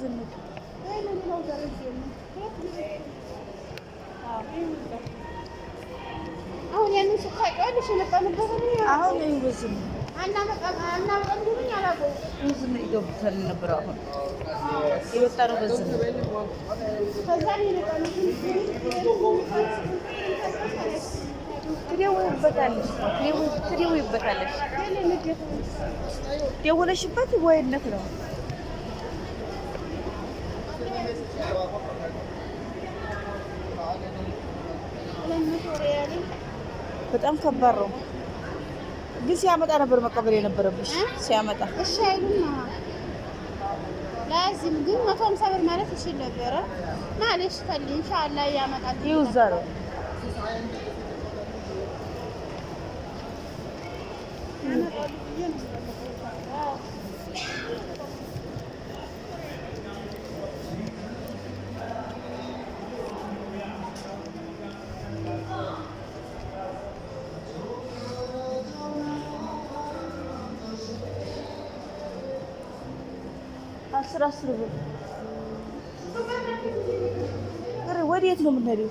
ዝንጥ አሁን ያንን ስታውቂዋለሽ የመጣንበት አሁን ይወዝም አናመጣም ብሎኝ አላውቀውም። ይወዝም ይገቡታል ነበር። አሁን የወጣነው በዝም ከዛ ነው የመጣንበት። ትደውይበታለሽ ደውለሽበት ወይነት ነው። በጣም ከባድ ነው። ግን ሲያመጣ ነበር መቀበል የነበረብሽ። ሲያመጣ እሺ አይሉም። ላዚም ግን 150 ብር ማለት ይችል ነበረ። ማለሽ ከል ኢንሻአላህ ያመጣል። ይውዛል። አስር ብር ወዴት ነው የምንሄደው?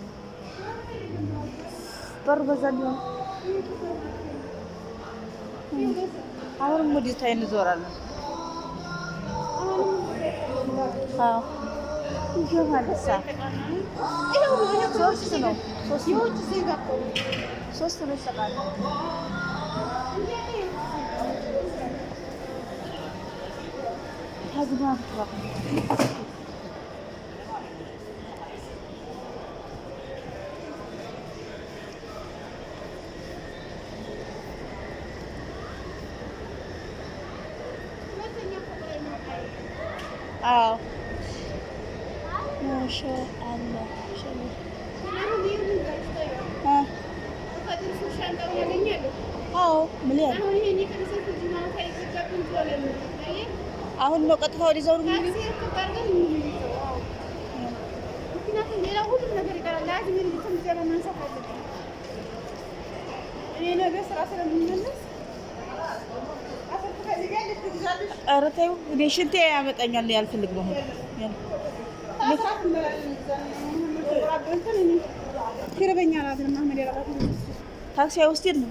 በሩ በዛ ሊሆን አሁንም ወዴት ታይ እንዞራለን። አዎ ይገባል። ሶስት ነው ይሰጣል። አዎ ማሻአላህ አዎ ሚሊዮን አሁን ነው ቀጥታ ወደዛው ነው ኧረ ተይው። እኔ ሽንቴ ያመጣኛል ያልፈልግ ነው። ታክሲ አይወስድም ነው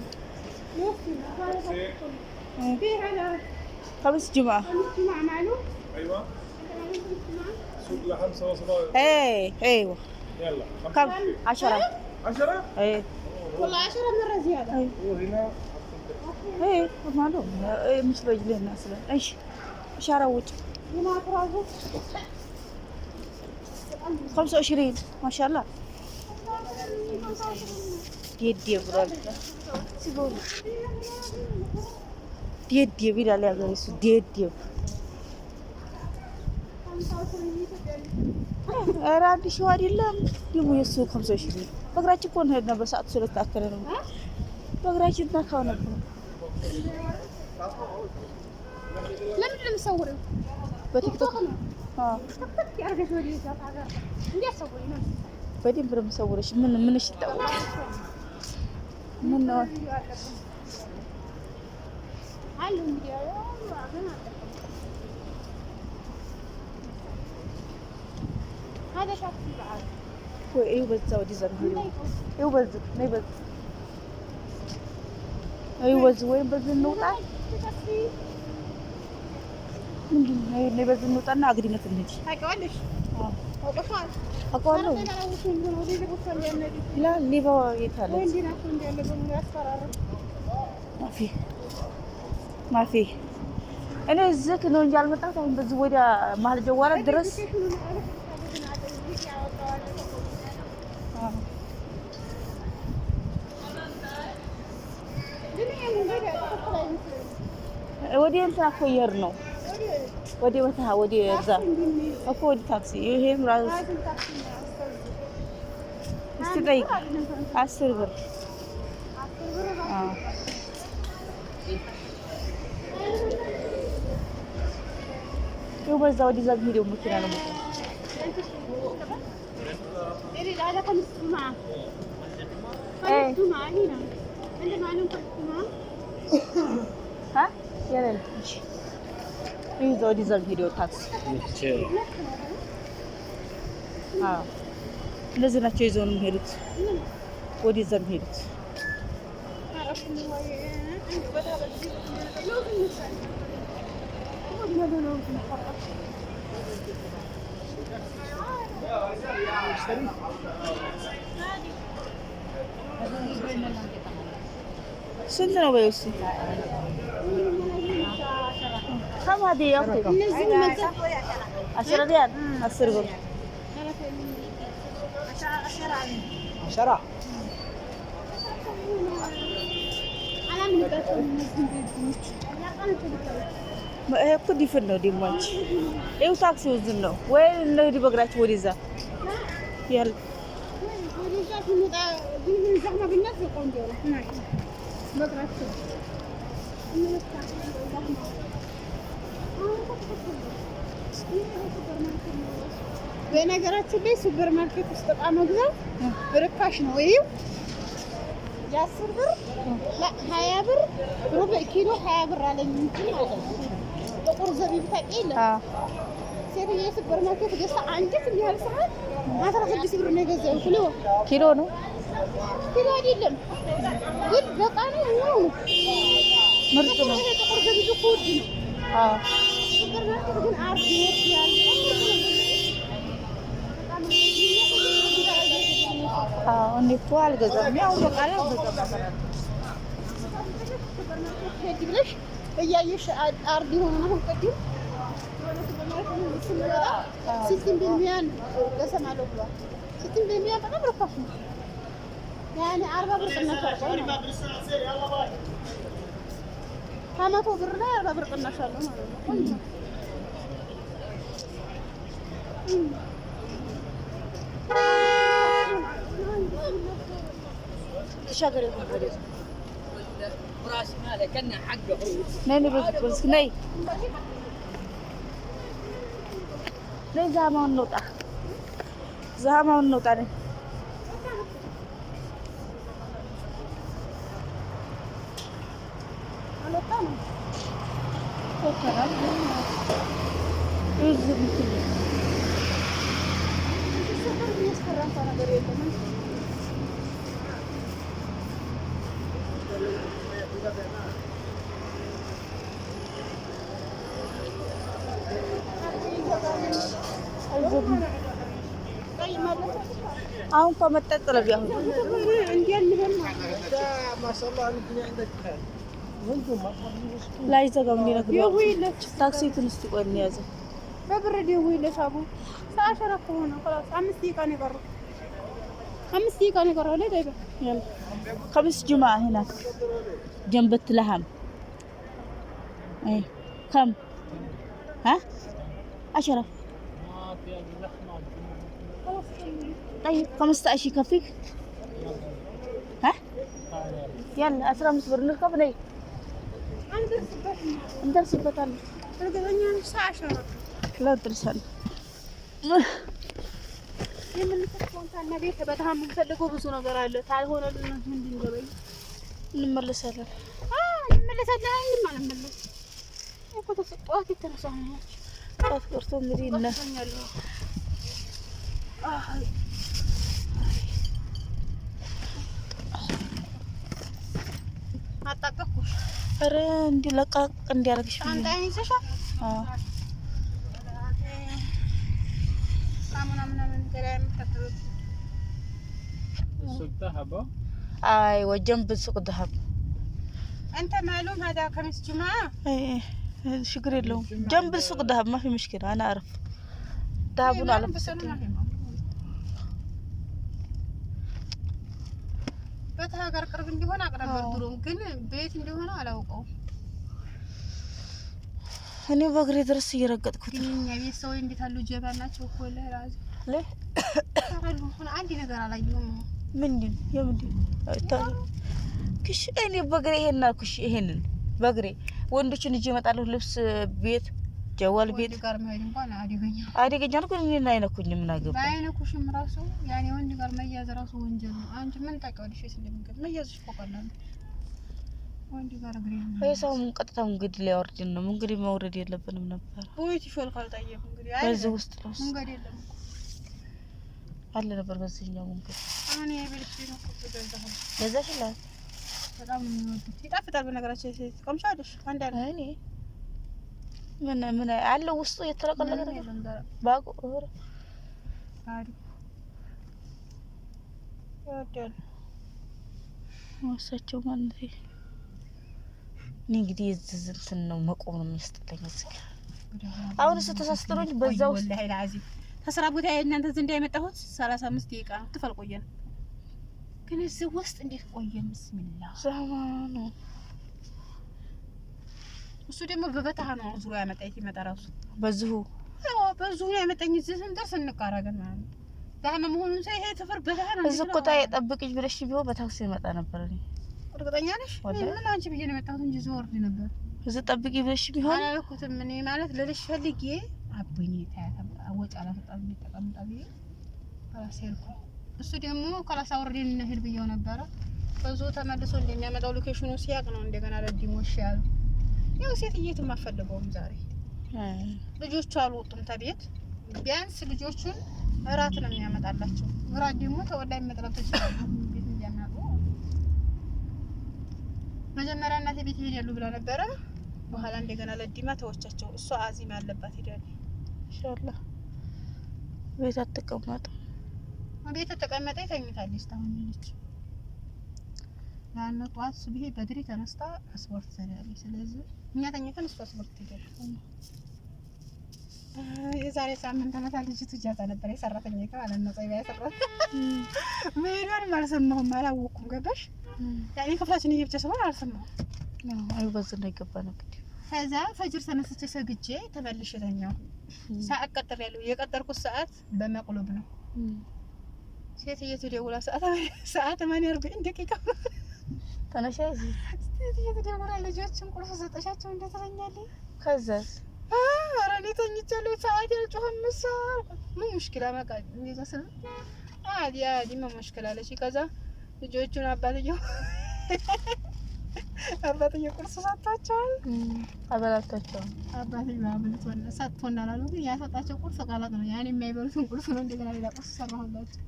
خمس جمعة. ايوه سوق لحم سوا صغار. ايوه يلا كم 10 ايه والله 10 مرة زيادة. وهنا ايه معلوم مش رجلين اصلا ايش اروج هنا ترازو 25 ما شاء الله. يدي برا سيقول ديدي بيلا لا غير ديدي ራዲ ሸው አይደለም ደግሞ የሱ 25 በእግራችን እኮ እንሄድ ነበር። ሰዓቱ ስለተአከለ ነው በእግራችን ታካው ነበር። ለምን ለምሰውረው በቲክቶክ ቲክቶክ ያርገሽ ወዲህ ታጋር እንዲያሰውሪ ነው በደንብ ነው የምሰውረሽ። ምን እሺ ታውቂ ምን ነው አሉ እንግዲህ አገና هذا شخص بعد هو ايوه بتزود يزرهولي ايوه بز ني بز ايوه بز وين بز النوطه ምንድን ነው ነይ በዝ እንውጣና አግሪነት እንሂድ። ታውቂዋለሽ? አውቀሻል? አውቀዋለሁ ይላል። ሌባ የት አለ? ማፊ እኔ እዚህ ነው እንጂ አልመጣሁት። አሁን በዚህ ወዲያ መሀል ጀዋራ ድረስ ወዲያ እንትን እኮ እየሄድን ነው። ወዲያ ወታ ወዲያ እዛ እኮ ወዲያ ታክሲ ይሄም ራሱ እስቲ ጠይቅ 10 ብር ይኸው በዛ ወዲያ እዛ ሄደው መኪና ነው የምትለው ها يلا ይዘው ወዲህ ዘም ሄደው ታክሲ እንደዚህ ናቸው ይዘው ነው የሚሄዱት። ወዲህ ዘም ሄዱት። ስንት ነው በይው እስኪ? كم هذه يا أختي؟ 10 ريال 10 قرش 10 هي كودي فنو دي مانش ايو تاكسي وزنو وين نهدي بقراش وريزا يلا وريزا في زحمة بالناس يقوندوا بقراش በነገራችን ላይ ሱፐር ማርኬት ውስጥ እቃ መግዛት ርካሽ ነው። ይሄው የ10 ብር 20 ብር ሩብ ኪሎ 20 ብር አለኝ እንጂ ጥቁር ዘቢብ ታውቂለ? ሴትዬ ሱፐር ማርኬት ገዝታ አንዲት ያህል ሰዓት 16 ብር ነው የገዛው። ኪሎ ነው ኪሎ አይደለም ግን በቃ ነው ምርጥ ነው። ጥቁር ዘቢብ እኮ ውድ ነው። ሱፐር ማርኬት ግን አርድ ይወስዳል። እኔ እኮ አልገዛም። ያው በቃ አልገዛም። ሄድ ብለሽ እያየሽ አርድ የሆነ አሁን ቅድም ሲስቲም ቢልሚያን ገሰማለሁ ብሏል። ሲስቲም ቢልሚያን በጣም ርካሽ ነው። ያኔ 40 ብር ቅናሽ አለው። ከመቶ ብር ላይ 40 ብር ቅናሽ አለው ማለት ነው። تشغل براسي مالك كنا حقه نيني بس ني زعما النوطة زعما النوطة ني አሁን ከመጠጥ ነው ቢያው ላይ ዘጋው እንዲነግሩ ታክሲ ትንሽ ቆይ ያዘ በብር ዲው ይለሳቡ ሳሸራ ከሆነ خلاص 5 ደቂቃ ነው የቀረው 5 ደቂቃ ነው የቀረው ላይ ደይበ يلا خمس جمعة هناك جنب التلهم اي كم ها 10 طيب 15 يكفيك ها يلا 15 ብር نركب ني እንደርስበታለን እርግጠኛ ነኝ ሳሸራ ለድርሰን የምንፈልገውና ቤት በጣም የምንፈልገው ብዙ ነገር አለ። ታልሆነልን ምን እንገበይ እንመለሳለን። እንመለሳለን እንመለስ እኮ ተሰጧት ይተረሳኛል ጣፍ ቆርቶ እንግዲህ እና አጣቀኩሽ ኧረ እንዲለቃቅ እንዲያረግሽ አንዳኝ ይዘሻል السوق ذهب ايوه جنب سوق ذهب انت معلوم هذا خميس جمعه ايه شكرا لهم جنب سوق ذهب ما في مشكله انا اعرف ذهبون على ቤት ሀገር ቅርብ እንዲሆን አቅራብ ድሮም ግን ቤት እንዲሆን አላውቀው እኔ በእግሬ ድረስ እየረገጥኩት እኛ ቤት ሰው እንዴት አሉ ጀባል ናቸው እኮ ለራሱ ታረሉ ሆነ አንድ ነገር አላየሁም ምንድን የምንድን ክሽ እኔ በእግሬ ይሄን አልኩሽ ይሄንን በእግሬ ወንዶችን እጄ እመጣለሁ ልብስ ቤት ጀዋል ቤት ጋር መሄድ እንኳን አደገኛ ነው ግን እኔን አይነኩኝም ምን አገባ አይነኩሽም ራሱ ያኔ ወንድ ጋር መያዝ ራሱ ወንጀል ነው አንቺ ምን ታውቂዋለሽ ስለምንገድ መያዝሽ ቆቀላል ወንድ ጋር ግሬ ሰው ምን ቀጥታው እንግዲህ ሊያወርድን ነው። እንግዲህ መውረድ የለብንም ነበር። ወይት ይፈልካል ታየው እንግዲህ በዚህ ውስጥ ነው መንገድ የለም አለ ነበር በዚህኛው መንገድ። አሁን የቤልሽ ነው ከበዛው ለዛሽላት በጣም ነው የሚወዱት። ይጣፍጣል በነገራችን ላይ ቀምሻለሽ አንድ አለ እኔ ምን አለው ውስጡ የተለቀለቀ ነገር ባቆ አሪ ወደል ወሳቸው ማለት እንግዲህ ዝዝንትን ነው መቆም ነው የሚያስጠላኝ እዚህ ጋር። አሁን ተሳስተሮኝ በዛው ወላሂ ለአዚ ተስራ ቦታ እናንተ ዘንድ ያመጣሁት 35 ደቂቃ ነው ተፈልቆየን። ግን እዚህ ውስጥ እንዴት ቆየን? ቢስሚላህ ዘማኑ እሱ ደግሞ በበታህ ነው ዙሮ ያመጣኝ ይመጣራሱ በዚሁ በዚሁ ያመጣኝ እዚህ ስንደርስ እንቃራገን ማለት ነው። ዳህመ መሆኑን ሳይ ይሄ ተፈር በታህ ነው እዚህ እኮ ታይ ጠብቅኝ ብለሽ ቢሆን በታክሲ ይመጣ ነበር። እኔ እርግጠኛ ነሽ? ምን አንቺ ብዬ ነው የመጣሁት እንጂ ዘወርድ ነበር። እዚህ ጠብቂ ብለሽ ቢሆን አላልኩትም። እኔ ማለት ልልሽ ፈልጌ አብኝ ታያታ ወጭ አላፈጣም ተቀምጣ ብዬ አላሰልኩ። እሱ ደግሞ ከላሳ ወርደን እንሄድ ብዬው ነበር። በዙ ተመልሶ እንደሚያመጣው ሎኬሽኑ ሲያቅ ነው እንደገና ለዲሞሽ ያሉ ያው ሴትየቱም አፈልገውም ዛሬ ልጆቹ አልወጡም ተቤት። ቢያንስ ልጆቹን እራት ነው የሚያመጣላቸው። እራት ደግሞ ተወላይ መጥራት ይችላል ቤት እንዲያናቁ። መጀመሪያ እናቴ ቤት ይሄዳሉ ብላ ነበረ። በኋላ እንደገና ለዲማ ተወቻቸው። እሷ አዚም አለባት ሄዳለች። ኢንሻአላህ ቤት አትቀመጥ ቤት ተቀመጠ ተኝታለች። ታሁን ልጅ ያን ጧት ሱብሂ በድሪ ተነስታ ስፖርት ትሰራለች። ስለዚህ እኛ ተኝተን እሷ ስፖርት ትሄዳለች። የዛሬ ሳምንት ተመታ ልጅቱ ጃታ ነበር የሰራተኛ ይካለ ነው ጸባይ ያሰራት ምንም አልሰማሁም አላወኩም። ገባሽ ያኔ ክፍላችን እየብቻ ሰው አልሰማሁም ነው አይበዝና ይገባና እንግዲህ ከዛ ፈጅር ተነስቼ ሰግጄ ተመልሼ ተኛሁ። ሰዓት ቀጥሬያለሁ። የቀጠርኩት ሰዓት በመቅሉብ ነው። ሴትየቱ ደውላ ሰዓት 40 ደቂቃ ተነሻይ ሴትየቱ ደውላ ልጆችን ቁርስ ሰጠሻቸው እንደተኛለኝ ከዛስ ኧረ እኔ ተኝቻለሁ። ሰዓት ያልጮኸም መሰል ምን ሙሽኪላ ማቃ እንደዛ ስለ አዲያ ዲማ ሙሽኪላ አለች። ከዛ ልጆቹን አባትየው ቁርስ ሰጣቸዋል። አበላታቸው አባትየው አብልቶና ሰጥቶናል አሉ። ግን ያሰጣቸው ቁርስ ቃላት ነው። ያኔ የማይበሉትን ቁርስ ነው እንደገና ሌላ ቁርስ ሰራሁላቸው።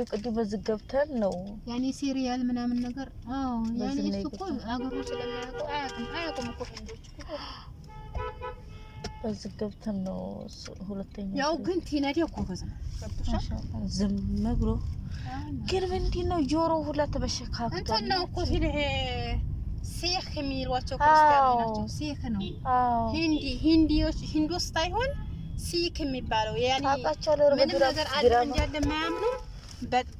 ቅድም በዚህ ገብተን ነው ያኔ ሲሪያል ምናምን ነገር ያኔ እሱ እኮ አገሩ ስለማያውቁ አያውቁም እኮ ህንዶች በዚህ ገብተን ነው ሁለተኛ ያው ግን ቲነዲ እኮ ከዛ ዝም ብሎ ግን ምንድነው ጆሮ ሁላ ተበሸካክቷል። እንትን ነው እኮ ሲልህ ሴክ የሚሏቸው ክርስቲያኖች ናቸው። ሴክ ነው ሂንዲዎች ሂንዶስ ሳይሆን ሲክ የሚባለው ያኔ ምንም ነገር አለ እንዳለ የማያምኑ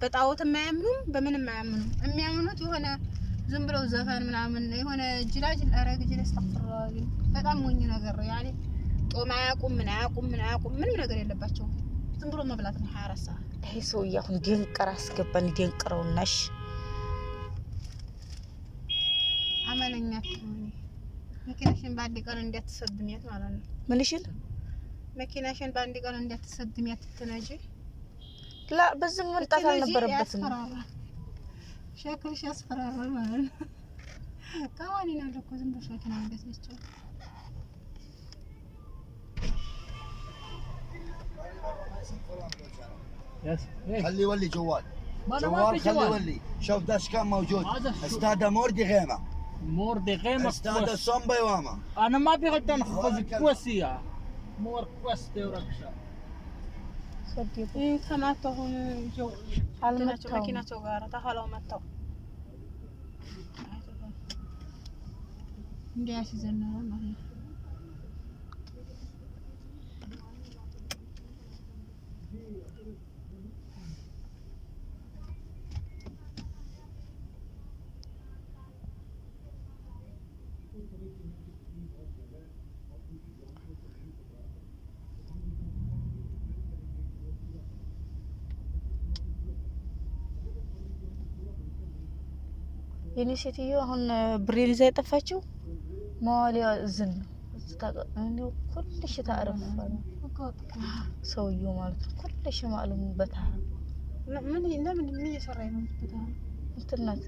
በጣዖት የማያምኑ በምንም የማያምኑ የሚያምኑት የሆነ ዝም ብለው ዘፈን ምናምን የሆነ ጅላጅል አረግ ጅል አስተፍራው በጣም ሞኝ ነገር ነው። ያኔ ጦም አያውቁም ምን አያውቁም ምንም ነገር የለባቸውም። ዝም ብሎ መብላት ነው 24 ሰዓት። ይሄ ሰውዬ አሁን ደንቀራ አስገባን ደንቀራውናሽ አመለኛ መኪናሽን ባንድ ቀን እንዳትሰድሚያት ማለት ነው። ምን ይሽል መኪናሽን ባንድ ቀን እንዳትሰድሚያት ትነጂ ላ በዝም መንጣት አልነበረበትም። ሸክልሽ ያስፈራራል ማለት ነው። ካዋኒ ነው እኮ ዝም ብሎ መኪና እንደትነቸው خلي يولي جوال خلي يولي شوف ده كان موجود استاد موردي غيمه استاد صنبا يواما انا ما ابي غلطان خذ كوسيه مور كوستي وركشه صديق ተማተው ጆ አልመጣው መኪናቸው ጋር ተኋላው መጣው እንዲያስይዘና ማለት ነው። የኔ ሴትዮ አሁን ብሬን ይዛ የጠፋችው ማዋሊያ ዝን ነው ኩልሽ ታረፍ ሰውዬው ማለት ነው። ኩልሽ ማሉም በታ ለምን እየሰራኝ ነው? እንትናት